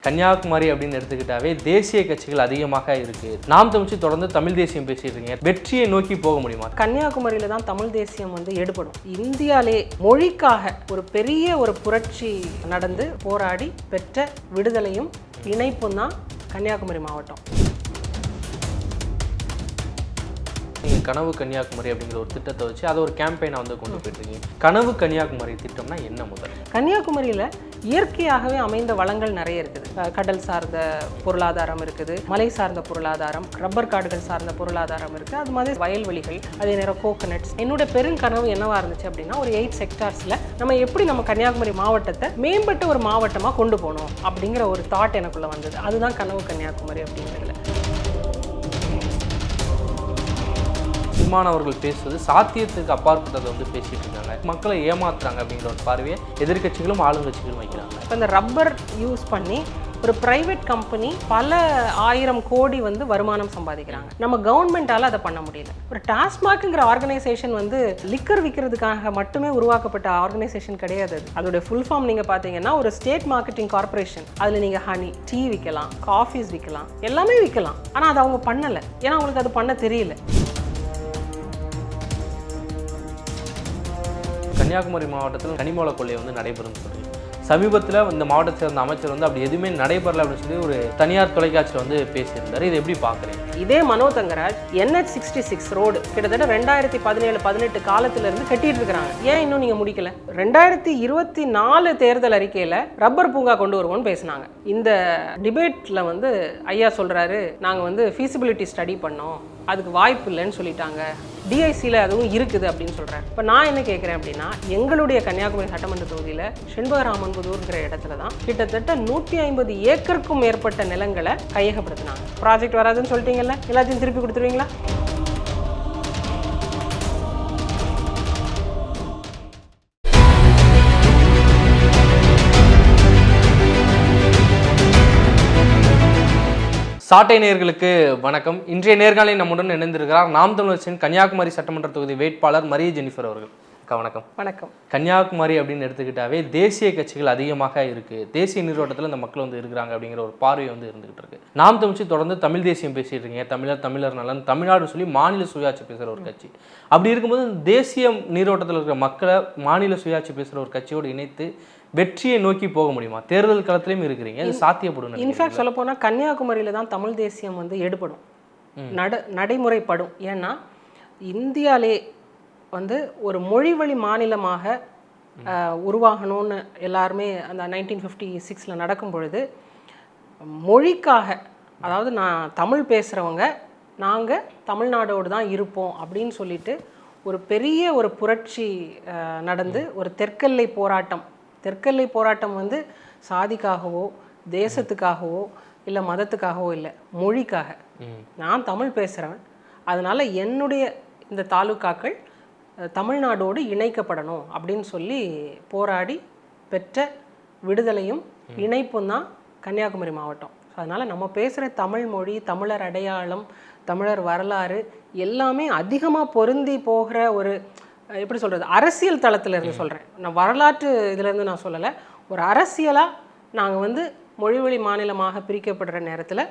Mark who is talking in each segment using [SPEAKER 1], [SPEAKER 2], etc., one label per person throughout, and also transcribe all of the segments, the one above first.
[SPEAKER 1] கன்னியாகுமரி அப்படின்னு எடுத்துக்கிட்டாவே தேசிய கட்சிகள் அதிகமாக இருக்கு. நாம் தமிழ் தொடர்ந்து தமிழ் தேசியம் பேசிட்டு இருக்கீங்க. வெற்றியை நோக்கி போக முடியுமா?
[SPEAKER 2] கன்னியாகுமரியில தான் தமிழ் தேசியம் எடுபடும். இந்தியாலே மொழிக்காக ஒரு பெரிய ஒரு புரட்சி நடந்து போராடி பெற்ற விடுதலையும் இணைப்பும் தான் கன்னியாகுமரி மாவட்டம்.
[SPEAKER 1] நீங்கள் கனவு கன்னியாகுமரி அப்படிங்கிற ஒரு திட்டத்தை வச்சு அதை ஒரு கேம்பெயினை கொண்டு போயிட்டுருக்கீங்க. கனவு கன்னியாகுமரி திட்டம்னா என்ன? முதல்
[SPEAKER 2] கன்னியாகுமரியில் இயற்கையாகவே அமைந்த வளங்கள் நிறைய இருக்குது. கடல் சார்ந்த பொருளாதாரம் இருக்குது, மலை சார்ந்த பொருளாதாரம், ரப்பர் காடுகள் சார்ந்த பொருளாதாரம் இருக்குது, அது மாதிரி வயல்வெளிகள், அதே நேரம் கோகனட்ஸ். என்னோட பெருங்கனவு என்னவா இருந்துச்சு அப்படின்னா, ஒரு 8 செக்டார்ஸில் நம்ம எப்படி நம்ம கன்னியாகுமரி மாவட்டத்தை மேம்பட்ட ஒரு மாவட்டமாக கொண்டு போகணும் அப்படிங்கிற ஒரு தாட் எனக்குள்ளே வந்தது. அதுதான் கனவு கன்னியாகுமரி அப்படிங்கிறதுல.
[SPEAKER 1] சீமானவர்கள் பேசுவது சாத்தியத்துக்கு அப்பாற்பட்டதை பேசிட்டு இருக்காங்க. மக்களை ஏமாத்துறாங்க அப்படிங்கிற ஒரு பார்வையை எதிர்கட்சிகளும் ஆளுங்கட்சிகளும் வைக்கிறாங்க.
[SPEAKER 2] இப்போ இந்த ரப்பர் யூஸ் பண்ணி ஒரு பிரைவேட் கம்பெனி பல 1000 கோடி வருமானம் சம்பாதிக்கிறாங்க. நம்ம கவர்மெண்டால அதை பண்ண முடியல. ஒரு டாஸ்மாக்ங்கிற ஆர்கனைசேஷன் லிக்கர் விற்கிறதுக்காக மட்டுமே உருவாக்கப்பட்ட ஆர்கனைசேஷன் கிடையாது. அதோட ஃபுல் ஃபார்ம் நீங்க பாத்தீங்கன்னா ஒரு ஸ்டேட் மார்க்கெட்டிங் கார்பரேஷன். அதுல நீங்க ஹனி, டீ விற்கலாம், காஃபீஸ் விற்கலாம், எல்லாமே விற்கலாம். ஆனா அதை அவங்க பண்ணல. ஏன்னா அவங்களுக்கு அது பண்ண தெரியல.
[SPEAKER 1] கன்னியாகுமரி மாவட்டத்தில் கனிமூல கொள்ளை நடைபெறும் சொல்லி சமீபத்தில் இந்த மாவட்டத்தை சேர்ந்த அமைச்சர் அப்படி எதுவுமே நடைபெறல அப்படின்னு சொல்லி ஒரு தனியார் தொலைக்காட்சியில் பேசியிருந்தார். இதை எப்படி பார்க்குறீங்க?
[SPEAKER 2] இதே மனோ தங்கராஜ் NH 66 ரோடு கிட்டத்தட்ட 2017-18 காலத்திலிருந்து கட்டிட்டு இருக்கிறாங்க. ஏன் இன்னும் நீங்க முடிக்கல? 2024 தேர்தல் அறிக்கையில ரப்பர் பூங்கா கொண்டு வருவோம்னு பேசினாங்க. இந்த டிபேட்ல ஐயா சொல்றாரு, நாங்க ஃபீசிபிலிட்டி ஸ்டடி பண்ணோம், அதுக்கு வாய்ப்பு இல்லைன்னு சொல்லிட்டாங்க, டிஐசியில் அதுவும் இருக்குது அப்படின்னு சொல்கிறார். இப்போ நான் என்ன கேட்குறேன் அப்படின்னா, எங்களுடைய கன்னியாகுமரி சட்டமன்ற தொகுதியில் செண்பகராமன்புதூர்ங்கிற இடத்துல தான் கிட்டத்தட்ட 150 ஏக்கருக்கும் மேற்பட்ட நிலங்களை கையகப்படுத்தினாங்க. ப்ராஜெக்ட் வராதுன்னு சொல்லிட்டீங்கல்ல, எல்லாத்தையும் திருப்பி கொடுத்துருவீங்களா?
[SPEAKER 1] சாட்டை நேயர்களுக்கு வணக்கம். இன்றைய நேர்காணலில் நம்முடன் இணைந்திருக்கிறார் நாம் தமிழர் கன்னியாகுமரி சட்டமன்ற தொகுதி வேட்பாளர் மரிய ஜெனிஃபர் அவர்கள். வணக்கம்.
[SPEAKER 2] வணக்கம்.
[SPEAKER 1] கன்னியாகுமரி அப்படின்னு எடுத்துக்கிட்டாவே தேசிய கட்சிகள் அதிகமாக இருக்கு. தேசிய நீரோட்டத்தில் இந்த மக்கள் இருக்கிறாங்க அப்படிங்கிற ஒரு பார்வை இருந்துகிட்டு இருக்கு. நாம் தமிழ் தொடர்ந்து தமிழ் தேசியம் பேசிட்டு இருக்கீங்க. தமிழர் நலன், தமிழ்நாடு சொல்லி மாநில சுயாட்சி பேசுகிற ஒரு கட்சி. அப்படி இருக்கும்போது தேசிய நீரோட்டத்தில் இருக்கிற மக்களை மாநில சுயாட்சி பேசுகிற ஒரு கட்சியோடு இணைத்து வெற்றியை நோக்கி போக முடியுமா? தேர்தல் களத்திலையும் இருக்கிறீங்க, அது சாத்தியப்படும்.
[SPEAKER 2] இன்ஃபேக்ட் சொல்ல போனால் கன்னியாகுமரியில தான் தமிழ் தேசியம் எடுபடும், நடைமுறைப்படும். ஏன்னா இந்தியாலே ஒரு மொழி வழி மாநிலமாக உருவாகணும்னு எல்லாருமே அந்த 1956 நடக்கும் பொழுது மொழிக்காக, அதாவது நான் தமிழ் பேசுகிறவங்க நாங்கள் தமிழ்நாடோடு தான் இருப்போம் அப்படின்னு சொல்லிட்டு ஒரு பெரிய ஒரு புரட்சி நடந்து ஒரு தெற்கெல்லை போராட்டம் சாதிக்காகவோ தேசத்துக்காகவோ இல்லை மதத்துக்காகவோ இல்லை, மொழிக்காக. நான் தமிழ் பேசுகிறவன், அதனால் என்னுடைய இந்த தாலுக்காக்கள் தமிழ்நாடோடு இணைக்கப்படணும் அப்படின்னு சொல்லி போராடி பெற்ற விடுதலையும் இணைப்பும் தான் கன்னியாகுமரி மாவட்டம். அதனால் நம்ம பேசுகிற தமிழ் மொழி, தமிழர் அடையாளம், தமிழர் வரலாறு எல்லாமே அதிகமாக பொருந்தி போகிற ஒரு, எப்படி சொல்கிறது, அரசியல் தளத்திலேருந்து சொல்கிறேன். நான் வரலாற்று இதிலேருந்து நான் சொல்லலை. ஒரு அரசியலாக நாங்கள் மொழிவழி மாநிலமாக பிரிக்கப்படுற நேரத்தில்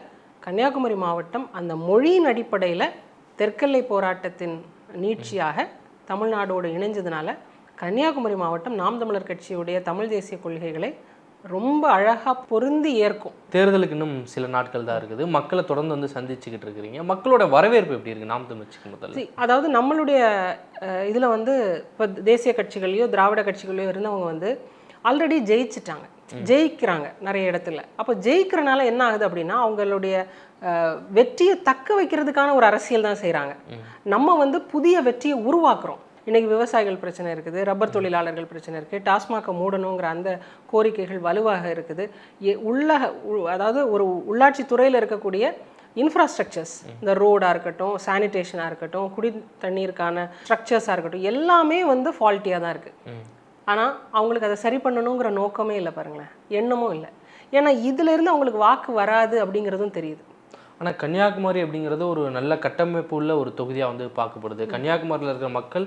[SPEAKER 2] கன்னியாகுமரி மாவட்டம் அந்த மொழியின் அடிப்படையில் தெற்கெல்லை போராட்டத்தின் நீட்சியாக தமிழ்நாடோடு இணைஞ்சதுனால கன்னியாகுமரி மாவட்டம் நாம் தமிழர் கட்சியுடைய தமிழ் தேசிய கொள்கைகளை ரொம்ப அழகாக பொருந்தி ஏற்கும்.
[SPEAKER 1] தேர்தலுக்கு இன்னும் சில நாட்கள் தான் இருக்குது. மக்களை தொடர்ந்து சந்திச்சுக்கிட்டு இருக்கிறீங்க. மக்களோட வரவேற்பு எப்படி இருக்குது நாம் தமிழ்ச்சிக்கு? முதல்ல
[SPEAKER 2] அதாவது நம்மளுடைய இதில் இப்போ தேசிய கட்சிகளையோ திராவிட கட்சிகளையோ இருந்தவங்க ஆல்ரெடி ஜெயிக்கிறாங்க நிறைய இடத்துல. அப்போ ஜெயிக்கிறனால என்ன ஆகுது அப்படின்னா, அவங்களுடைய வெற்றியை தக்க வைக்கிறதுக்கான ஒரு அரசியல் தான் செய்கிறாங்க. நம்ம புதிய வெற்றியை உருவாக்குறோம். இன்றைக்கி விவசாயிகள் பிரச்சனை இருக்குது, ரப்பர் தொழிலாளர்கள் பிரச்சனை இருக்குது, டாஸ்மாகை மூடணுங்கிற அந்த கோரிக்கைகள் வலுவாக இருக்குது. அதாவது ஒரு உள்ளாட்சி துறையில் இருக்கக்கூடிய இன்ஃப்ராஸ்ட்ரக்சர்ஸ், இந்த ரோடாக இருக்கட்டும், சானிடேஷனாக இருக்கட்டும், குடி தண்ணீருக்கான ஸ்ட்ரக்சர்ஸாக இருக்கட்டும், எல்லாமே ஃபால்ட்டியாக தான் இருக்குது. ஆனால் அவங்களுக்கு அதை சரி பண்ணணுங்கிற நோக்கமே இல்லை, பாருங்களேன், எண்ணமும் இல்லை. ஏன்னா இதிலேருந்து அவங்களுக்கு வாக்கு வராது அப்படிங்கிறதும் தெரியுது.
[SPEAKER 1] ஆனால் கன்னியாகுமரி அப்படிங்கிறது ஒரு நல்ல கட்டமைப்பு உள்ள ஒரு தொகுதியாக பார்க்கப்படுது. கன்னியாகுமரியில் இருக்கிற மக்கள்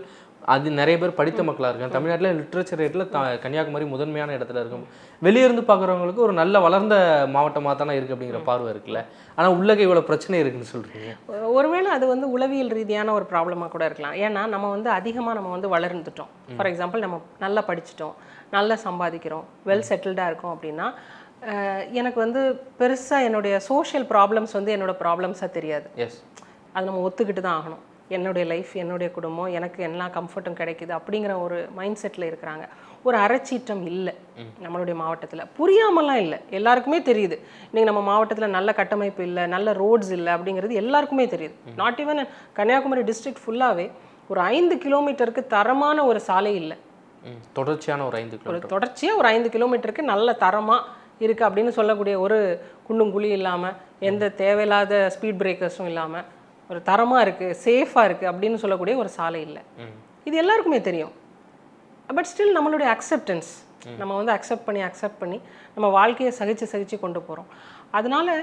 [SPEAKER 1] அது நிறைய பேர் படித்த மக்களாக இருக்காங்க. தமிழ்நாட்டில் லிட்ரேச்சர் ரேட்டில் கன்னியாகுமரி முதன்மையான இடத்துல இருக்கும். வெளியிருந்து பார்க்குறவங்களுக்கு ஒரு நல்ல வளர்ந்த மாவட்டமாக தானே இருக்குது அப்படிங்கிற பார்வை இருக்குல்ல. ஆனால் உள்ளக இவ்வளோ பிரச்சனை இருக்குன்னு சொல்கிறீங்க.
[SPEAKER 2] ஒருவேளை அது வந்து உளவியல் ரீதியான ஒரு ப்ராப்ளமாக கூட இருக்கலாம். ஏன்னா நம்ம வந்து அதிகமாக நம்ம வந்து வளர்ந்துட்டோம். ஃபார் எக்ஸாம்பிள் நம்ம நல்லா படிச்சிட்டோம், நல்லா சம்பாதிக்கிறோம், வெல் செட்டில்டாக இருக்கோம் அப்படின்னா எனக்கு வந்து பெருசாக என்னுடைய சோஷியல் ப்ராப்ளம்ஸ் வந்து என்னோட ப்ராப்ளம்ஸாக தெரியாது.
[SPEAKER 1] எஸ்,
[SPEAKER 2] அது நம்ம ஒத்துக்கிட்டு தான் ஆகணும். என்னுடைய லைஃப், என்னுடைய குடும்பம், எனக்கு எல்லா கம்ஃபர்ட்டும் கிடைக்குது அப்படிங்கிற ஒரு மைண்ட் செட்டில் இருக்கிறாங்க. ஒரு அறச்சீற்றம் இல்லை நம்மளுடைய மாவட்டத்தில், புரியாமலாம் இல்லை, எல்லாருக்குமே தெரியுது. இன்றைக்கி நம்ம மாவட்டத்தில் நல்ல கட்டமைப்பு இல்லை, நல்ல ரோட்ஸ் இல்லை அப்படிங்கிறது எல்லாருக்குமே தெரியுது. நாட் ஈவன் கன்னியாகுமரி டிஸ்ட்ரிக்ட் ஃபுல்லாகவே ஒரு 5 கிலோமீட்டருக்கு தரமான ஒரு சாலை இல்லை.
[SPEAKER 1] தொடர்ச்சியான ஒரு 5 கிலோமீட்டர்,
[SPEAKER 2] ஒரு தொடர்ச்சியாக ஒரு 5 கிலோமீட்டருக்கு நல்ல தரமாக இருக்குது அப்படின்னு சொல்லக்கூடிய ஒரு குண்டும் குழி இல்லாமல், எந்த தேவையில்லாத ஸ்பீட் பிரேக்கர்ஸும் இல்லாமல் ஒரு தரமாக இருக்குது, சேஃபாக இருக்குது அப்படின்னு சொல்லக்கூடிய ஒரு சாலை இல்லை. இது எல்லாருக்குமே தெரியும். பட் ஸ்டில் நம்மளுடைய அக்செப்டன்ஸ், நம்ம வந்து அக்செப்ட் பண்ணி நம்ம வாழ்க்கையை சகிச்சு கொண்டு போகிறோம். அதனால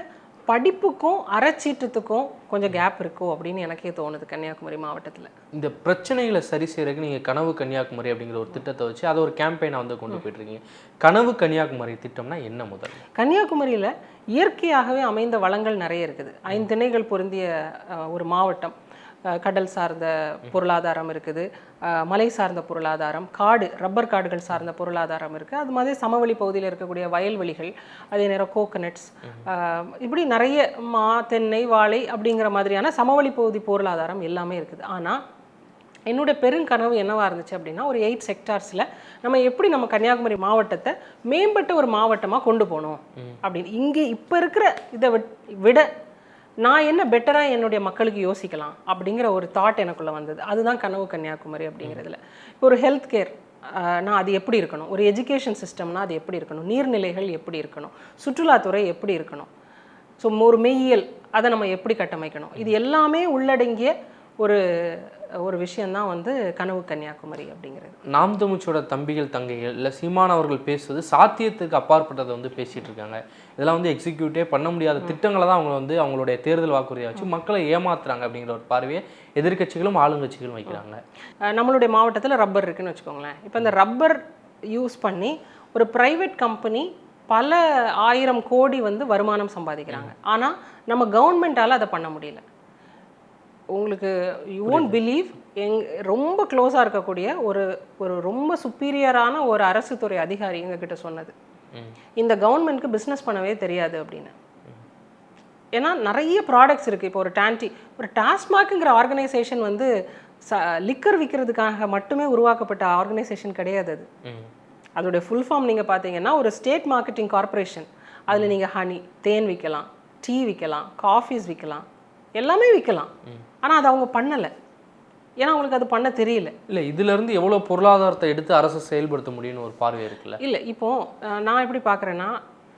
[SPEAKER 2] படிப்புக்கும் அறச்சீற்றத்துக்கும் கொஞ்சம் கேப் இருக்கோ அப்படின்னு எனக்கே தோணுது கன்னியாகுமரி மாவட்டத்தில்.
[SPEAKER 1] இந்த பிரச்சனைகளை சரி செய்யறதுக்கு நீங்கள் கனவு கன்னியாகுமரி அப்படிங்கிற ஒரு திட்டத்தை வச்சு அதை ஒரு கேம்பெயினை வந்து கொண்டு போயிட்டுருக்கீங்க. கனவு கன்னியாகுமரி திட்டம்னா என்ன? முதல்,
[SPEAKER 2] கன்னியாகுமரியில் இயற்கையாகவே அமைந்த வளங்கள் நிறைய இருக்குது. 5 திணைகள் பொருந்திய ஒரு மாவட்டம். கடல் சார்ந்த பொருளாதாரம் இருக்குது, மலை சார்ந்த பொருளாதாரம், காடு, ரப்பர் காடுகள் சார்ந்த பொருளாதாரம் இருக்குது. அது மாதிரி சமவெளி பகுதியில் இருக்கக்கூடிய வயல்வெளிகள், அதே நேரம் கோகனட்ஸ், இப்படி நிறைய தென்னை, வாழை அப்படிங்கிற மாதிரியான சமவெளி பகுதி பொருளாதாரம் எல்லாமே இருக்குது. ஆனால் என்னுடைய பெருங்கனவு என்னவாக இருந்துச்சு அப்படின்னா, ஒரு 8 செக்டார்ஸில் நம்ம எப்படி நம்ம கன்னியாகுமரி மாவட்டத்தை மேம்பட்ட ஒரு மாவட்டமாக கொண்டு போகணும் அப்படின்னு. இங்கே இப்போ இருக்கிற இதை விட நான் என்ன பெட்டராக என்னுடைய மக்களுக்கு யோசிக்கலாம் அப்படிங்கிற ஒரு தாட் எனக்குள்ளே வந்தது. அதுதான் கனவு கன்னியாகுமரி அப்படிங்கிறதுல. இப்போ ஒரு ஹெல்த் கேர் நான் அது எப்படி இருக்கணும், ஒரு எஜுகேஷன் சிஸ்டம்னா அது எப்படி இருக்கணும், நீர்நிலைகள் எப்படி இருக்கணும், சுற்றுலாத்துறை எப்படி இருக்கணும், ஸோ ஒரு மெய்யியல் அதை நம்ம எப்படி கட்டமைக்கணும், இது எல்லாமே உள்ளடங்கிய ஒரு விஷயந்தான் வந்து கனவு கன்னியாகுமரி அப்படிங்கிறது.
[SPEAKER 1] நாம் தமிழோட தம்பிகள் தங்கைகள் இல்லை சீமான் அவர்கள் பேசுவது சாத்தியத்துக்கு அப்பாற்பட்டதை வந்து பேசிகிட்டு இருக்காங்க. இதெல்லாம் வந்து எக்ஸிக்யூட்டே பண்ண முடியாத திட்டங்களை தான் அவங்க வந்து அவங்களுடைய தேர்தல் வாக்குறுதியை வச்சு மக்களை ஏமாத்துறாங்க அப்படிங்கிற ஒரு பார்வையை எதிர்க்கட்சிகளும் ஆளுங்கட்சிகளும் வைக்கிறாங்க.
[SPEAKER 2] நம்மளுடைய மாவட்டத்தில் ரப்பர் இருக்குன்னு வச்சுக்கோங்களேன். இப்போ இந்த ரப்பர் யூஸ் பண்ணி ஒரு ப்ரைவேட் கம்பெனி பல 1000 கோடி வந்து வருமானம் சம்பாதிக்கிறாங்க. ஆனால் நம்ம கவர்மெண்ட்டால் அதை பண்ண முடியல. உங்களுக்கு யூ ஒன்ட் பிலீவ், ரொம்ப க்ளோஸாக இருக்கக்கூடிய ஒரு ரொம்ப சுப்பீரியரான ஒரு அரசு துறை அதிகாரி எங்ககிட்ட சொன்னது, இந்த கவர்மெண்ட்க்கு பிஸ்னஸ் பண்ணவே தெரியாது அப்படின்னு. ஏன்னா நிறைய ப்ராடக்ட்ஸ் இருக்குது. இப்போ ஒரு டாஸ்மாக்ங்கிற ஆர்கனைசேஷன் வந்து லிக்கர் விற்கிறதுக்காக மட்டுமே உருவாக்கப்பட்ட ஆர்கனைசேஷன் கிடையாது. அதோடைய ஃபுல் ஃபார்ம் நீங்கள் பார்த்தீங்கன்னா ஒரு ஸ்டேட் மார்க்கெட்டிங் கார்பரேஷன். அதில் நீங்கள் ஹனி, தேன் விற்கலாம், டீ விற்கலாம், காஃபீஸ் விற்கலாம், எல்லாமே விற்கலாம். ஆனால் அது அவங்க பண்ணலை. ஏன்னா அவங்களுக்கு அது பண்ண தெரியல. இல்லை,
[SPEAKER 1] இதுலேருந்து எவ்வளோ பொருளாதாரத்தை எடுத்து அரசு செயல்படுத்த முடியும்னு ஒரு பார்வை இருக்குல்ல.
[SPEAKER 2] இல்லை, இப்போது நான் எப்படி பார்க்குறேன்னா,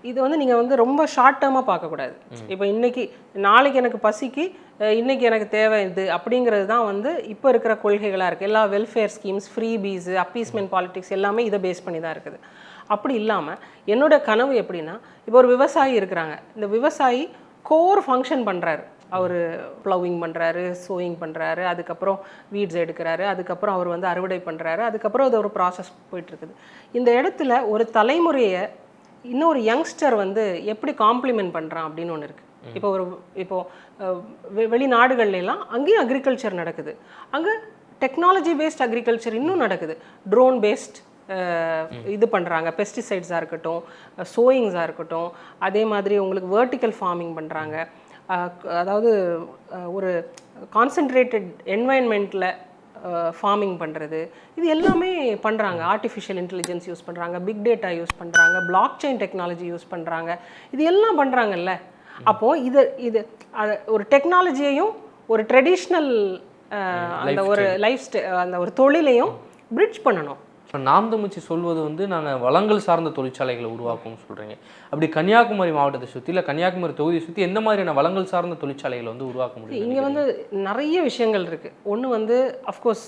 [SPEAKER 2] இது வந்து நீங்கள் வந்து ரொம்ப ஷார்ட் டேர்மாக பார்க்கக்கூடாது. இப்போ நாளைக்கு எனக்கு பசிக்கு, இன்றைக்கி எனக்கு தேவை இது அப்படிங்கிறது தான் வந்து இப்போ இருக்கிற கொள்கைகளாக இருக்குது. எல்லா welfare schemes, freebies, appeasement politics எல்லாமே இதை பேஸ் பண்ணி தான் இருக்குது. அப்படி இல்லாமல் என்னோட கனவு எப்படின்னா, இப்போ ஒரு விவசாயி இருக்கிறாங்க. இந்த விவசாயி கோர் ஃபங்க்ஷன் பண்ணுறாரு. அவர் ப்ளவிங் பண்ணுறாரு, சோயிங் பண்ணுறாரு, அதுக்கப்புறம் வீட்ஸ் எடுக்கிறாரு, அதுக்கப்புறம் அவர் வந்து அறுவடை பண்ணுறாரு, அதுக்கப்புறம் அது ஒரு ப்ராசஸ் போயிட்டுருக்குது. இந்த இடத்துல ஒரு தலைமுறையை இன்னொரு யங்ஸ்டர் வந்து எப்படி காம்ப்ளிமெண்ட் பண்ணுறான் அப்படின்னு ஒன்று இருக்குது. இப்போது வெளிநாடுகள்லாம் அங்கேயும் அக்ரிகல்ச்சர் நடக்குது. அங்கே டெக்னாலஜி பேஸ்ட் அக்ரிகல்ச்சர் இன்னும் நடக்குது. ட்ரோன் பேஸ்ட் இது பண்ணுறாங்க, பெஸ்டிசைட்ஸாக இருக்கட்டும், சோயிங்ஸாக இருக்கட்டும், அதே மாதிரி உங்களுக்கு வெர்டிக்கல் ஃபார்மிங் பண்ணுறாங்க. அதாவது ஒரு கான்சென்ட்ரேட்டட் என்வாயன்மெண்ட்டில் ஃபார்மிங் பண்ணுறது, இது எல்லாமே பண்ணுறாங்க. ஆர்டிஃபிஷியல் இன்டெலிஜென்ஸ் யூஸ் பண்ணுறாங்க, பிக் டேட்டா யூஸ் பண்ணுறாங்க, பிளாக் செயின் டெக்னாலஜி யூஸ் பண்ணுறாங்க, இது எல்லாம் பண்ணுறாங்கல்ல. அப்போது இது ஒரு டெக்னாலஜியையும் ஒரு ட்ரெடிஷ்னல் அந்த ஒரு அந்த ஒரு தொழிலையும் பிரிட்ஜ் பண்ணணும்.
[SPEAKER 1] இப்போ நாம் தமிழ் சொல்வது வந்து நாங்கள் வளங்கள் சார்ந்த தொழிற்சாலைகளை உருவாக்கும்னு சொல்கிறீங்க. அப்படி கன்னியாகுமரி மாவட்டத்தை சுற்றி இல்லை கன்னியாகுமரி தொகுதியை சுற்றி எந்த மாதிரியான வளங்கள் சார்ந்த தொழிற்சாலைகளை வந்து உருவாக்க முடியும்?
[SPEAKER 2] இங்கே வந்து நிறைய விஷயங்கள் இருக்குது. ஒன்று வந்து அஃப்கோர்ஸ்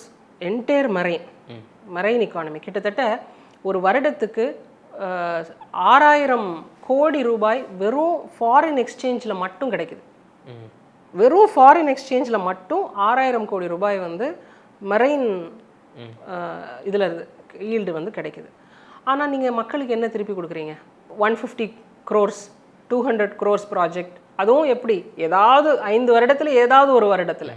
[SPEAKER 2] என்டையர் மரைன் எக்கானமி. கிட்டத்தட்ட ஒரு வருடத்துக்கு 6000 கோடி ரூபாய் வெறும் ஃபாரின் எக்ஸ்சேஞ்சில் மட்டும் கிடைக்குது. வெறும் ஃபாரின் எக்ஸ்சேஞ்சில் மட்டும் 6000 கோடி ரூபாய் வந்து மரைன் இதில் ஈல்டு வந்து கிடைக்குது. ஆனால் நீங்கள் மக்களுக்கு என்ன திருப்பி கொடுக்குறீங்க? 150 crores 200 crores ப்ராஜெக்ட், அதுவும் எப்படி ஏதாவது 5 வருடத்தில் ஏதாவது ஒரு வருடத்தில்.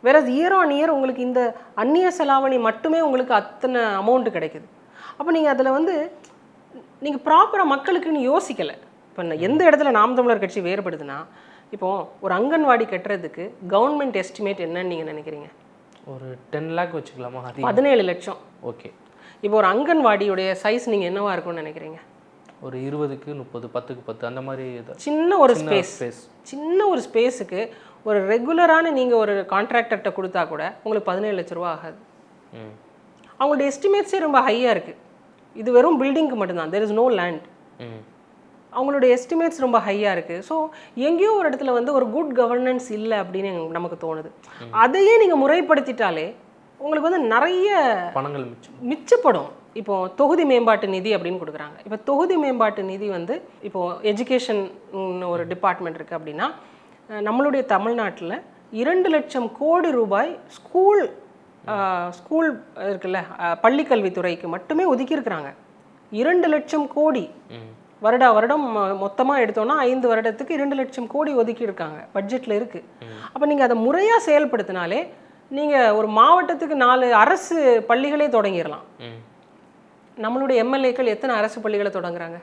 [SPEAKER 2] வேற இயர் ஆன் இயர் உங்களுக்கு இந்த அந்நிய செலாவணி மட்டுமே உங்களுக்கு அத்தனை அமௌண்ட்டு கிடைக்குது. அப்போ நீங்கள் அதில் வந்து நீங்கள் ப்ராப்பராக மக்களுக்குன்னு யோசிக்கலை. இப்போ எந்த இடத்துல நாம் தமிழர் கட்சி வேறுபடுதுன்னா, இப்போது ஒரு அங்கன்வாடி கட்டுறதுக்கு கவர்மெண்ட் எஸ்டிமேட் என்னன்னு நீங்கள் நினைக்கிறீங்க?
[SPEAKER 1] ஒரு 10 lakh வச்சுக்கலாமா?
[SPEAKER 2] 17 லட்சம்.
[SPEAKER 1] ஓகே.
[SPEAKER 2] இப்போ ஒரு அங்கன்வாடியுடைய சைஸ் நீங்கள் என்னவா இருக்கும்னு நினைக்கிறீங்க?
[SPEAKER 1] ஒரு 20க்கு 30 10க்கு 10 அந்த மாதிரி.
[SPEAKER 2] சின்ன ஒரு ஸ்பேஸ், சின்ன ஒரு ஸ்பேஸுக்கு ஒரு ரெகுலரான நீங்கள் ஒரு கான்ட்ராக்டர்கிட்ட கொடுத்தா கூட உங்களுக்கு 17 லட்ச ரூபா ஆகாது. அவங்களுடைய எஸ்டிமேட்ஸே ரொம்ப ஹையாக இருக்குது. இது வெறும் பில்டிங்க்கு மட்டும்தான், there is no land. அவங்களுடைய எஸ்டிமேட்ஸ் ரொம்ப ஹையாக இருக்குது. ஸோ எங்கேயோ ஒரு இடத்துல வந்து ஒரு குட் கவர்னன்ஸ் இல்லை அப்படின்னு நமக்கு தோணுது. அதையே நீங்கள் முறைப்படுத்திட்டாலே உங்களுக்கு வந்து நிறைய
[SPEAKER 1] பணங்கள்
[SPEAKER 2] மிச்சப்படும். இப்போ தொகுதி மேம்பாட்டு நிதி அப்படின்னு கொடுக்குறாங்க. இப்போ தொகுதி மேம்பாட்டு நிதி வந்து இப்போது எஜுகேஷன் ஒரு டிபார்ட்மெண்ட் இருக்குது அப்படின்னா, நம்மளுடைய தமிழ்நாட்டில் 2 லட்சம் கோடி ரூபாய் ஸ்கூல் இருக்குல்ல, பள்ளிக்கல்வித்துறைக்கு மட்டுமே ஒதுக்கியிருக்கிறாங்க. 2 லட்சம் கோடி வருடம் மொத்தமாக எடுத்தோன்னா 5 வருடத்துக்கு 2 லட்சம் கோடி ஒதுக்கி இருக்காங்க, பட்ஜெட்டில் இருக்குது. அப்போ நீங்கள் அதை முறையாக செயல்படுத்தினாலே நீங்கள் ஒரு மாவட்டத்துக்கு 4 அரசு பள்ளிகளே தொடங்கிடலாம். நம்மளுடைய எம்எல்ஏக்கள் எத்தனை அரசு பள்ளிகளை தொடங்குறாங்க?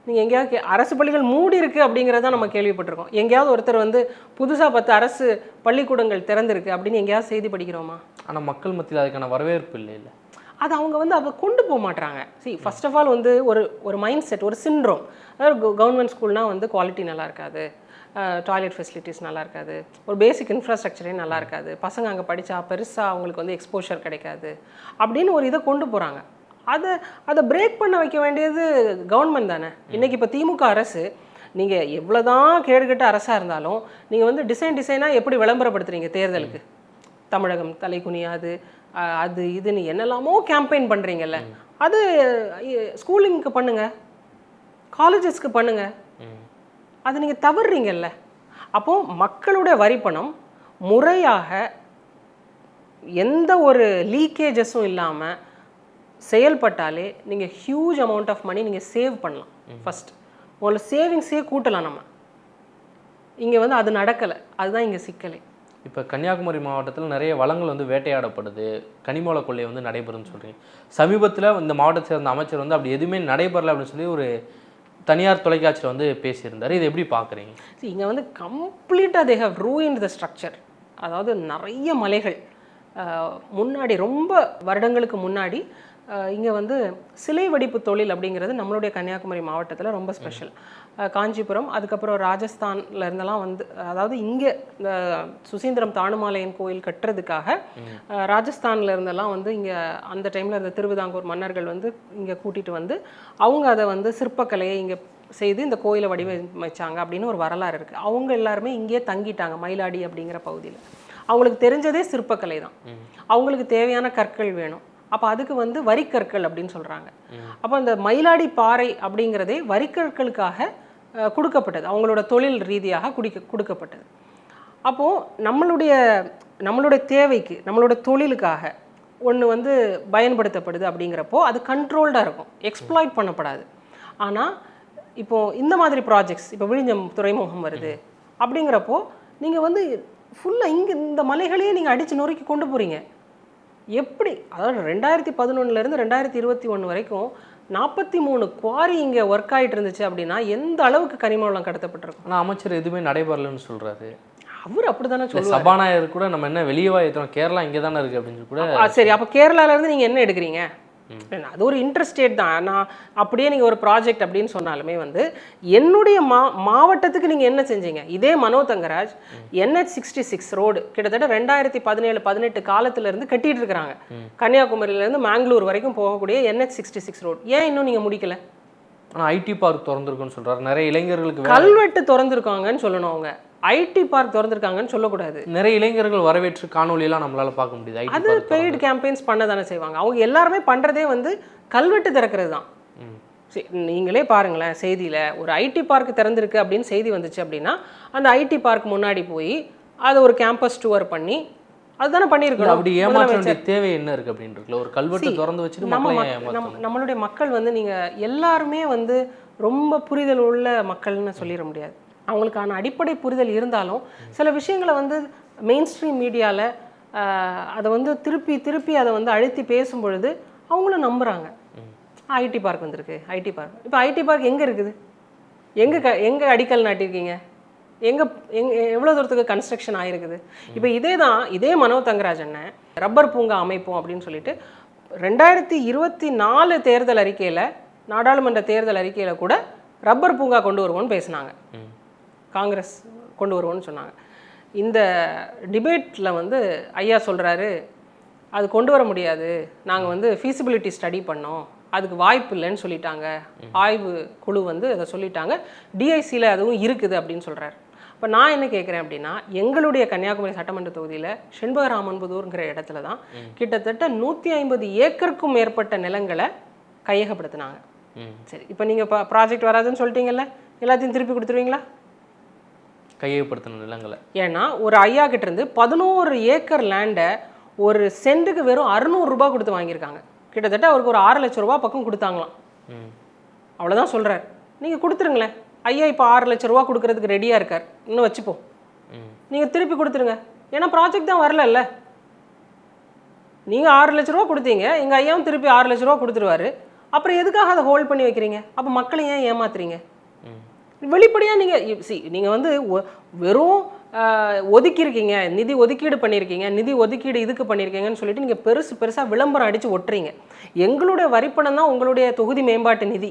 [SPEAKER 2] நீங்கள் எங்கேயாவது அரசு பள்ளிகள் மூடி இருக்குது அப்படிங்கிறத நம்ம கேள்விப்பட்டிருக்கோம். எங்கேயாவது ஒருத்தர் வந்து புதுசாக 10 அரசு பள்ளிக்கூடங்கள் திறந்துருக்கு அப்படின்னு எங்கேயாவது செய்தி படிக்கிறோமா?
[SPEAKER 1] ஆனால் மக்கள் மத்தியில் அதுக்கான வரவேற்பு இல்லை.
[SPEAKER 2] அது அவங்க வந்து அதை கொண்டு போக மாட்டாங்க. ஃபர்ஸ்ட் ஆஃப் ஆல் வந்து ஒரு மைண்ட் செட், ஒரு சிண்ட்ரோம். அதாவது கவர்மெண்ட் ஸ்கூல்னால் வந்து குவாலிட்டி நல்லா இருக்காது, டாய்லெட் ஃபெசிலிட்டிஸ் நல்லா இருக்காது, ஒரு பேசிக் இன்ஃப்ராஸ்ட்ரக்சரே நல்லா இருக்காது, பசங்க அங்கே படித்தா பெருசாக அவங்களுக்கு வந்து எக்ஸ்போஷர் கிடைக்காது அப்படின்னு ஒரு இதை கொண்டு போகிறாங்க. அதை பிரேக் பண்ண வைக்க வேண்டியது கவர்மெண்ட் தானே. இன்றைக்கி இப்போ திமுக அரசு நீங்கள் எவ்வளோ தான் கேடுகட்ட அரசாக இருந்தாலும் நீங்கள் வந்து டிசைனாக எப்படி விளம்பரப்படுத்துகிறீங்க தேர்தலுக்கு? தமிழகம் தலை குனியாது, அது இதுன்னு என்னெல்லாமோ கேம்பெயின் பண்ணுறீங்கல்ல, அது ஸ்கூலிங்க்கு பண்ணுங்கள், காலேஜஸ்க்கு பண்ணுங்கள். அது நீங்கள் தவறுறீங்கல்ல. அப்போது மக்களுடைய வரிப்பணம் முறையாக எந்த ஒரு லீக்கேஜஸும் இல்லாமல் செயல்பட்டாலே நீங்கள் ஹியூஜ் அமௌண்ட் ஆஃப் மணி நீங்கள் சேவ் பண்ணலாம். ஃபஸ்ட் உங்களை சேவிங்ஸே கூட்டலாம். நம்ம இங்கே வந்து அது நடக்கலை, அதுதான் இங்கே சிக்கலே.
[SPEAKER 1] இப்போ கன்னியாகுமரி மாவட்டத்தில் நிறைய வளங்கள் வந்து வேட்டையாடப்படுது, கனிமூல கொள்ளை வந்து நடைபெறும்னு சொல்கிறீங்க. சமீபத்தில் இந்த மாவட்டத்தை சேர்ந்த அமைச்சர் வந்து அப்படி எதுவுமே நடைபெறலை அப்படின்னு சொல்லி ஒரு தனியார் தொலைக்காட்சியில் வந்து பேசியிருந்தார். இது எப்படி பார்க்குறீங்க?
[SPEAKER 2] இங்கே வந்து கம்ப்ளீட்டாக they have ruined the structure. அதாவது நிறைய மலைகள் முன்னாடி ரொம்ப வருடங்களுக்கு முன்னாடி இங்கே வந்து சிலை வடிப்பு தொழில் அப்படிங்கிறது நம்மளுடைய கன்னியாகுமரி மாவட்டத்தில் ரொம்ப ஸ்பெஷல். காஞ்சிபுரம், அதுக்கப்புறம் ராஜஸ்தான்ல இருந்தெல்லாம் வந்து, அதாவது இங்கே இந்த சுசீந்திரம் தாணுமாலையன் கோயில் கட்டுறதுக்காக ராஜஸ்தான்ல இருந்தெல்லாம் வந்து இங்கே அந்த டைமில் இருந்த திருவிதாங்கூர் மன்னர்கள் வந்து இங்கே கூட்டிகிட்டு வந்து அவங்க அதை வந்து சிற்பக்கலையை இங்கே செய்து இந்த கோயிலை வடிவமைச்சாங்க அப்படின்னு ஒரு வரலாறு இருக்குது. அவங்க எல்லாருமே இங்கேயே தங்கிட்டாங்க மயிலாடி அப்படிங்கிற பகுதியில். அவங்களுக்கு தெரிஞ்சதே சிற்பக்கலை தான். அவங்களுக்கு தேவையான கற்கள் வேணும். அப்போ அதுக்கு வந்து வரிக்கற்கள் அப்படின்னு சொல்கிறாங்க. அப்போ இந்த மயிலாடி பாறை அப்படிங்கிறதே வரிக்கற்களுக்காக கொடுக்கப்பட்டது, அவங்களோட தொழில் ரீதியாக கொடுக்கப்பட்டது. அப்போது நம்மளுடைய தேவைக்கு, நம்மளோட தொழிலுக்காக ஒன்று வந்து பயன்படுத்தப்படுது அப்படிங்கிறப்போ அது கண்ட்ரோல்டாக இருக்கும், எக்ஸ்ப்ளாய்ட் பண்ணப்படாது. ஆனால் இப்போது இந்த மாதிரி ப்ராஜெக்ட்ஸ், இப்போ விழிஞ்சம் துறைமுகம் வருது அப்படிங்கிறப்போ நீங்கள் வந்து ஃபுல்லாக இங்கே இந்த மலைகளையே நீங்கள் அடித்து நொறுக்கி கொண்டு போகிறீங்க. எப்படி? அதாவது 2011 2021 வரைக்கும் 43 குவாரி இங்கே ஒர்க் ஆகிட்டு இருந்துச்சு அப்படின்னா எந்த அளவுக்கு கனிமவளம் கடத்தப்பட்டிருக்கும்.
[SPEAKER 1] ஆனால் அமைச்சர் எதுவுமே நடைபெறலன்னு சொல்கிறாரு.
[SPEAKER 2] அவர் அப்படி தானே சொல்லுவார்.
[SPEAKER 1] சபாநாயகர் கூட நம்ம என்ன வெளியவா ஏற்றுறோம், கேரளா இங்கே தானே இருக்குது அப்படின்னு கூட.
[SPEAKER 2] சரி, அப்போ கேரளாவிலேருந்து நீங்கள் என்ன எடுக்கிறீங்க? அது ஒரு இன்ட்ரெஸ்டேட் தான். நான் அப்படியே நீங்கள் ஒரு ப்ராஜெக்ட் அப்படின்னு சொன்னாலுமே வந்து என்னுடைய மாவட்டத்துக்கு நீங்கள் என்ன செஞ்சீங்க? இதே மனோ தங்கராஜ் NH66 ரோடு கிட்டத்தட்ட 2017-18 காலத்திலேருந்து கட்டிட்டு இருக்கிறாங்க. கன்னியாகுமரியிலேருந்து மேங்களூர் வரைக்கும் போகக்கூடிய NH66 ரோடு ஏன் இன்னும் நீங்கள் முடிக்கல?
[SPEAKER 1] ஆனால் ஐடி பார்க் திறந்துருக்குன்னு சொல்கிறாரு. நிறைய இளைஞர்களுக்கு
[SPEAKER 2] கல்வெட்டு திறந்துருக்காங்கன்னு சொல்லணும். அவங்க ஐடி பார்க் திறந்துருக்காங்கன்னு சொல்லக்கூடாது.
[SPEAKER 1] நிறைய இளைஞர்கள் வரவேற்று காணொலியெல்லாம் நம்மளால பார்க்க முடியுது.
[SPEAKER 2] அது பெய்டு கேம்பெயின்ஸ் பண்ண தானே செய்வாங்க. அவங்க எல்லாருமே பண்ணுறதே வந்து கல்வெட்டு திறக்கிறது தான். நீங்களே பாருங்களேன், செய்தியில் ஒரு ஐடி பார்க் திறந்திருக்கு அப்படின்னு செய்தி வந்துச்சு அப்படின்னா அந்த ஐடி பார்க் முன்னாடி போய் அதை ஒரு கேம்பஸ் டூர் பண்ணி அதுதானே பண்ணியிருக்கணும்.
[SPEAKER 1] அப்படி ஏமாற்ற வேண்டிய தேவை என்ன இருக்கு அப்படின்னு இருக்குல்ல, ஒரு கல்வெட்டை திறந்து வச்சுட்டு
[SPEAKER 2] நம்மளுடைய மக்கள் வந்து நீங்கள் எல்லாருமே வந்து ரொம்ப புரிதல் உள்ள மக்கள்னு சொல்லிட முடியாது. அவங்களுக்கான அடிப்படை புரிதல் இருந்தாலும் சில விஷயங்களை வந்து மெயின் ஸ்ட்ரீம் மீடியாவில் அதை வந்து திருப்பி அதை வந்து அழுத்தி பேசும் பொழுது அவங்களும் நம்புகிறாங்க. ஐடி பார்க் வந்திருக்கு, ஐடி பார்க். இப்போ ஐடி பார்க் எங்கே இருக்குது? எங்கே அடிக்கல் நாட்டியிருக்கீங்க? எவ்வளோ தூரத்துக்கு கன்ஸ்ட்ரக்ஷன் ஆகிருக்குது? இப்போ இதே மனோ தங்கராஜன் ரப்பர் பூங்கா அமைப்போம் அப்படின்னு சொல்லிட்டு 2024 தேர்தல் அறிக்கையில், நாடாளுமன்ற தேர்தல் அறிக்கையில் கூட ரப்பர் பூங்கா கொண்டு வருவோன்னு பேசினாங்க. காங்கிரஸ் கொண்டு வருவோன்னு சொன்னாங்க. இந்த டிபேட்டில் வந்து ஐயா சொல்கிறாரு, அது கொண்டு வர முடியாது, நாங்கள் வந்து ஃபீஸிபிலிட்டி ஸ்டடி பண்ணோம், அதுக்கு வாய்ப்பு இல்லைன்னு சொல்லிட்டாங்க, ஆய்வு குழு வந்து அதை சொல்லிட்டாங்க, டிஐசியில் அதுவும் இருக்குது அப்படின்னு சொல்கிறார். இப்போ நான் என்ன கேட்குறேன் அப்படின்னா, எங்களுடைய கன்னியாகுமரி சட்டமன்ற தொகுதியில் செண்பகராமன்புதூர்ங்கிற இடத்துல தான் கிட்டத்தட்ட 150 ஏக்கருக்கும் மேற்பட்ட நிலங்களை கையகப்படுத்தினாங்க. சரி, இப்போ நீங்கள் ப்ராஜெக்ட் வராதுன்னு சொல்லிட்டீங்கல்ல, எல்லாத்தையும் திருப்பி கொடுத்துருவீங்களா?
[SPEAKER 1] கையகப்படுத்தின நிலங்களை.
[SPEAKER 2] ஏன்னா ஒரு ஐயா கிட்ட இருந்து 11 ஏக்கர் லேண்டை ஒரு சென்ட்டுக்கு வெறும் 600 ரூபாய் கொடுத்து வாங்கியிருக்காங்க. கிட்டத்தட்ட அவருக்கு ஒரு 6 லட்சம் ரூபா பக்கம் கொடுத்தாங்களாம். அவ்வளோதான் சொல்கிறார். நீங்கள் கொடுத்துருங்களேன். ஐயா இப்போ 6 லட்சம் ரூபா கொடுக்கறதுக்கு ரெடியாக இருக்கார், இன்னும் வச்சுப்போம், நீங்கள் திருப்பி கொடுத்துருங்க. ஏன்னா ப்ராஜெக்ட் தான் வரல. நீங்கள் 6 லட்ச ரூபா கொடுத்தீங்க, எங்கள் ஐயாவும் திருப்பி 6 லட்ச ரூபா கொடுத்துருவாரு. அப்புறம் எதுக்காக அதை ஹோல்ட் பண்ணி வைக்கிறீங்க? அப்போ மக்களை ஏன் ஏமாத்துறீங்க? வெளிப்படையாக நீங்கள் வந்து வெறும் ஒதுக்கியிருக்கீங்க, நிதி ஒதுக்கீடு பண்ணியிருக்கீங்க, நிதி ஒதுக்கீடு இதுக்கு பண்ணியிருக்கீங்கன்னு சொல்லிட்டு நீங்கள் பெருசாக விளம்பரம் அடித்து ஒட்டுறீங்க. எங்களுடைய வரிப்பணம் தான் உங்களுடைய தொகுதி மேம்பாட்டு நிதி.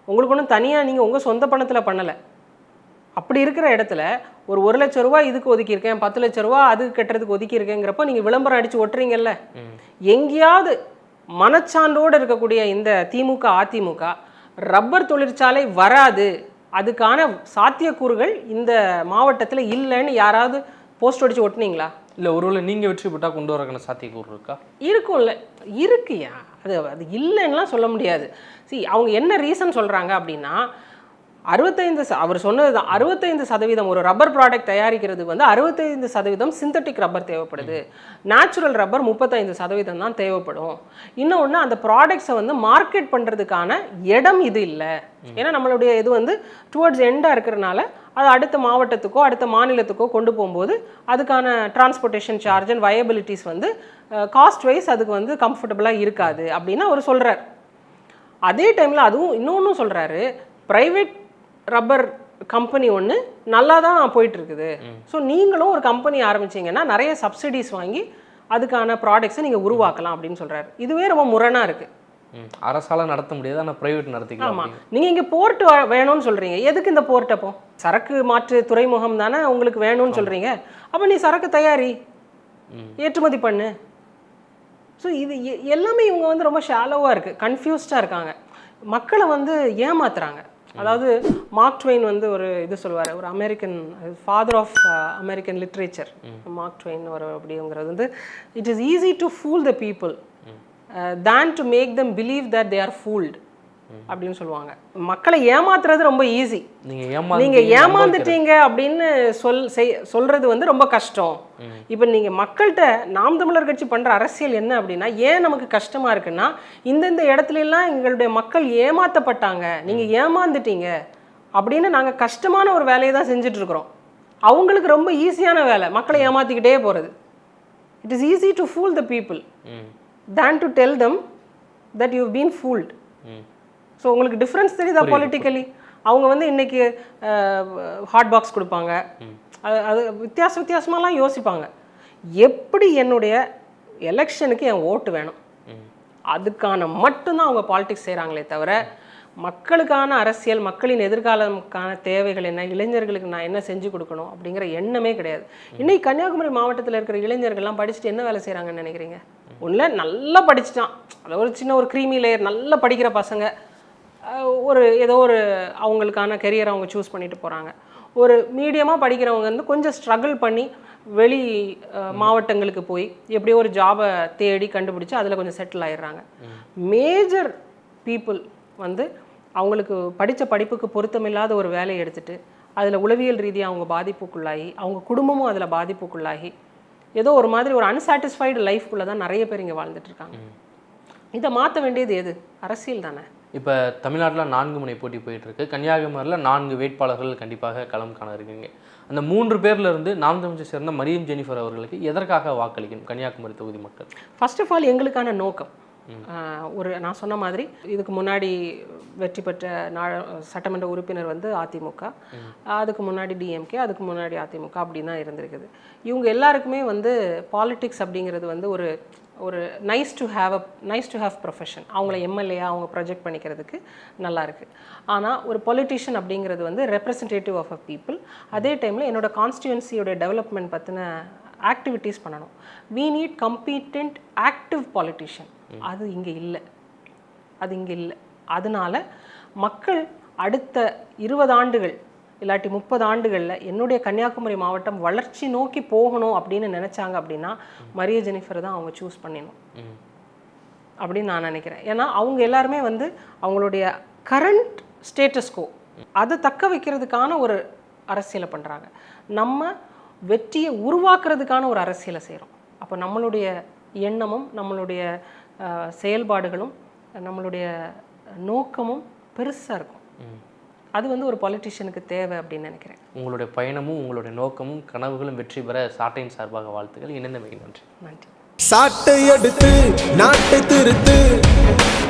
[SPEAKER 2] உங்களுக்கு ஒன்றும் தனியாக நீங்கள் உங்கள் சொந்த பணத்தில் பண்ணலை. அப்படி இருக்கிற இடத்துல ஒரு 1 லட்ச ரூபா இதுக்கு ஒதுக்கியிருக்கேன், 10 லட்ச ரூபா அதுக்கு கட்டுறதுக்கு ஒதுக்கியிருக்கேங்கிறப்போ நீங்கள் விளம்பரம் அடித்து ஒட்டுறீங்கல்ல. எங்கேயாவது மனச்சான்றோடு இருக்கக்கூடிய இந்த திமுக அதிமுக ரப்பர் தொழிற்சாலை வராது, அதுக்கான சாத்தியக்கூறுகள் இந்த மாவட்டத்தில் இல்லைன்னு யாராவது போஸ்ட் அடித்து ஒட்டினீங்களா?
[SPEAKER 1] இல்லை, ஒருவேளை நீங்கள் வெற்றி பெற்றால் கொண்டு வரக்கான சாத்தியக்கூறு இருக்கா?
[SPEAKER 2] இருக்கும்ல, இருக்குயா. அது இல்லைன்னுலாம் சொல்ல முடியாது. அவங்க என்ன ரீசன் சொல்கிறாங்க அப்படின்னா, 65 அவர் சொன்னது தான், 65% ஒரு ரப்பர் ப்ராடக்ட் தயாரிக்கிறது வந்து 65% சிந்தட்டிக் ரப்பர் தேவைப்படுது, நேச்சுரல் ரப்பர் 35% தான் தேவைப்படும். இன்னொன்று, அந்த ப்ராடக்ட்ஸை வந்து மார்க்கெட் பண்ணுறதுக்கான இடம் இது இல்லை. ஏன்னா நம்மளுடைய இது வந்து டுவர்ட்ஸ் எண்டாக இருக்கிறனால அது அடுத்த மாவட்டத்துக்கோ அடுத்த மாநிலத்துக்கோ கொண்டு போகும்போது அதுக்கான டிரான்ஸ்போர்ட்டேஷன் சார்ஜ் அண்ட் வயபிலிட்டிஸ் வந்து காஸ்ட் வைஸ் அதுக்கு வந்து கம்ஃபர்டபுளாக இருக்காது அப்படின்னு அவர் சொல்கிறார். அதே டைமில் அதுவும் இன்னொன்றும் சொல்கிறாரு, ப்ரைவேட் ரப்பர் கம்பெனி ஒன்று நல்லா தான் போயிட்டுருக்குது. ஸோ நீங்களும் ஒரு கம்பெனி ஆரம்பிச்சிங்கன்னா நிறைய சப்சிடிஸ் வாங்கி அதுக்கான ப்ராடக்ட்ஸை நீங்கள் உருவாக்கலாம் அப்படின்னு சொல்கிறாரு. இதுவே ரொம்ப முரணாக இருக்குது.
[SPEAKER 1] அரசால் நடத்த முடியாது, ஆனால் ப்ரைவேட் நடத்திக்கலாம்.
[SPEAKER 2] ஆமாம், நீங்கள் இங்கே போர்ட் வேணும்னு சொல்கிறீங்க. எதுக்கு இந்த போர்ட்? அப்போ சரக்கு மாற்று துறைமுகம் தானே உங்களுக்கு வேணும்னு சொல்கிறீங்க. அப்போ நீ சரக்கு தயாரி, ஏற்றுமதி பண்ணு. ஸோ இது எல்லாமே இவங்க வந்து ரொம்ப ஷாலோவாக இருக்குது, கன்ஃபியூஸ்டாக இருக்காங்க, மக்களை வந்து ஏமாத்துறாங்க. அதாவது மார்க் ட்வெயின் வந்து ஒரு இது சொல்லுவார், ஒரு American father of American literature Mark Twain அப்படிங்கிறது வந்து, it is easy to fool the people than to make them believe that they are fooled அப்படின்னு சொல்லுவாங்க. மக்களை ஏமாத்துறது ரொம்ப ஈஸி, நீங்க ஏமாந்துட்டீங்க அப்படின்னு சொல்றது வந்து ரொம்ப கஷ்டம். இப்போ நீங்க மக்கள்கிட்ட நாம் தமிழர் கட்சி பண்ற அரசியல் என்ன அப்படின்னா, ஏன் நமக்கு கஷ்டமா இருக்குன்னா, இந்தந்த இடத்துல எல்லாம் எங்களுடைய மக்கள் ஏமாத்தப்பட்டாங்க, நீங்க ஏமாந்துட்டீங்க அப்படின்னு நாங்க கஷ்டமான ஒரு வேலையை தான் செஞ்சுட்டு இருக்கிறோம். அவங்களுக்கு ரொம்ப ஈஸியான வேலை மக்களை ஏமாத்திக்கிட்டே போறது. It is easy to fool the people than to tell them that you been fooled. So உங்களுக்கு டிஃப்ரென்ஸ் தெரியுதா பொலிட்டிக்கலி? அவங்க வந்து இன்னைக்கு ஹாட் பாக்ஸ் கொடுப்பாங்க, அது வித்தியாசமாலாம் யோசிப்பாங்க. எப்படி என்னுடைய எலெக்ஷனுக்கு என் ஓட்டு வேணும், அதுக்கான மட்டும்தான் அவங்க பாலிடிக்ஸ் செய்கிறாங்களே தவிர, மக்களுக்கான அரசியல், மக்களின் எதிர்காலமுக்கான தேவைகள் என்ன, இளைஞர்களுக்கு நான் என்ன செஞ்சு கொடுக்கணும் அப்படிங்கிற எண்ணமே கிடையாது. இன்னைக்கு கன்னியாகுமரி மாவட்டத்தில் இருக்கிற இளைஞர்கள்லாம் படிச்சுட்டு என்ன வேலை செய்கிறாங்கன்னு நினைக்கிறீங்க? ஒன்றில் நல்லா படிச்சுட்டான், அது ஒரு சின்ன ஒரு க்ரீமி லேயர், நல்லா படிக்கிற பசங்க ஏதோ ஒரு அவங்களுக்கான கெரியரை அவங்க சூஸ் பண்ணிட்டு போகிறாங்க. ஒரு மீடியமாக படிக்கிறவங்க வந்து கொஞ்சம் ஸ்ட்ரகிள் பண்ணி வெளி மாவட்டங்களுக்கு போய் எப்படியோ ஒரு ஜாபை தேடி கண்டுபிடிச்சி அதில் கொஞ்சம் செட்டில் ஆயிடுறாங்க. மேஜர் பீப்புள் வந்து அவங்களுக்கு படித்த படிப்புக்கு பொருத்தமில்லாத ஒரு வேலையை எடுத்துகிட்டு அதில் உளவியல் ரீதியாக அவங்க பாதிப்புக்குள்ளாகி, அவங்க குடும்பமும் அதில் பாதிப்புக்குள்ளாகி ஏதோ ஒரு மாதிரி ஒரு அன்சாட்டிஸ்ஃபைடு லைஃப்குள்ளே தான் நிறைய பேர் இங்கே வாழ்ந்துட்டு இருக்காங்க. இதை மாற்ற வேண்டியது எது? அரசியல் தானே.
[SPEAKER 1] இப்போ தமிழ்நாட்டில் 4 முனை போட்டி போயிட்டுருக்கு. கன்னியாகுமரியில் 4 வேட்பாளர்கள் கண்டிப்பாக களம் காண இருக்கீங்க. அந்த 3 பேர்ல இருந்து நாம் தமிழை சேர்ந்த மரியம் ஜெனிஃபர் அவர்களுக்கு எதற்காக வாக்களிக்கணும் கன்னியாகுமரி தொகுதி மக்கள்?
[SPEAKER 2] ஃபர்ஸ்ட் ஆஃப் ஆல் எங்களுக்கான நோக்கம் ஒரு நான் சொன்ன மாதிரி இதுக்கு முன்னாடி வெற்றி பெற்ற சட்டமன்ற உறுப்பினர் வந்து அதிமுக, அதுக்கு முன்னாடி டிஎம்கே, அதுக்கு முன்னாடி அதிமுக அப்படின்னு தான் இருந்திருக்குது. இவங்க எல்லாருக்குமே வந்து பாலிடிக்ஸ் அப்படிங்கிறது வந்து ஒரு ஒரு நைஸ் டு ஹேவ் ப்ரொஃபஷன். அவங்கள எம்எல்ஏயாக அவங்க ப்ரொஜெக்ட் பண்ணிக்கிறதுக்கு நல்லா இருக்குது. ஆனால் ஒரு பொலிட்டிஷியன் அப்படிங்கிறது வந்து ரெப்ரசன்டேட்டிவ் ஆஃப் அ பீப்புள். அதே டைமில் என்னோட கான்ஸ்டியூன்சியோட டெவலப்மெண்ட் பற்றின ஆக்டிவிட்டீஸ் பண்ணணும். we need competent active politician. அது இங்கே இல்லை. அதனால மக்கள் அடுத்த 20 ஆண்டுகள் இல்லாட்டி 30 ஆண்டுகளில் என்னுடைய கன்னியாகுமரி மாவட்டம் வளர்ச்சி நோக்கி போகணும் அப்படின்னு நினச்சாங்க அப்படின்னா மரிய ஜெனிஃபர் தான் அவங்க சூஸ் பண்ணிடணும் அப்படின்னு நான் நினைக்கிறேன். ஏன்னா அவங்க எல்லாருமே வந்து அவங்களுடைய கரண்ட் ஸ்டேட்டஸ்கோ அதை தக்க வைக்கிறதுக்கான ஒரு அரசியலை பண்ணுறாங்க. நம்ம வெற்றியை உருவாக்குறதுக்கான ஒரு அரசியலை செய்கிறோம். அப்போ நம்மளுடைய எண்ணமும் நம்மளுடைய செயல்பாடுகளும் நம்மளுடைய நோக்கமும் பெருசாக இருக்கும். அது வந்து ஒரு பொலிட்டிஷியனுக்கு தேவை அப்படின்னு நினைக்கிறேன்.
[SPEAKER 1] உங்களுடைய பயணமும் உங்களுடைய நோக்கமும் கனவுகளும் வெற்றி பெற சாட்டையின் சார்பாக வாழ்த்துக்கள். இணைந்தமைக்கு நன்றி.
[SPEAKER 2] நன்றி.
[SPEAKER 3] சாட்டை எடுத்து நாட்டை திருத்து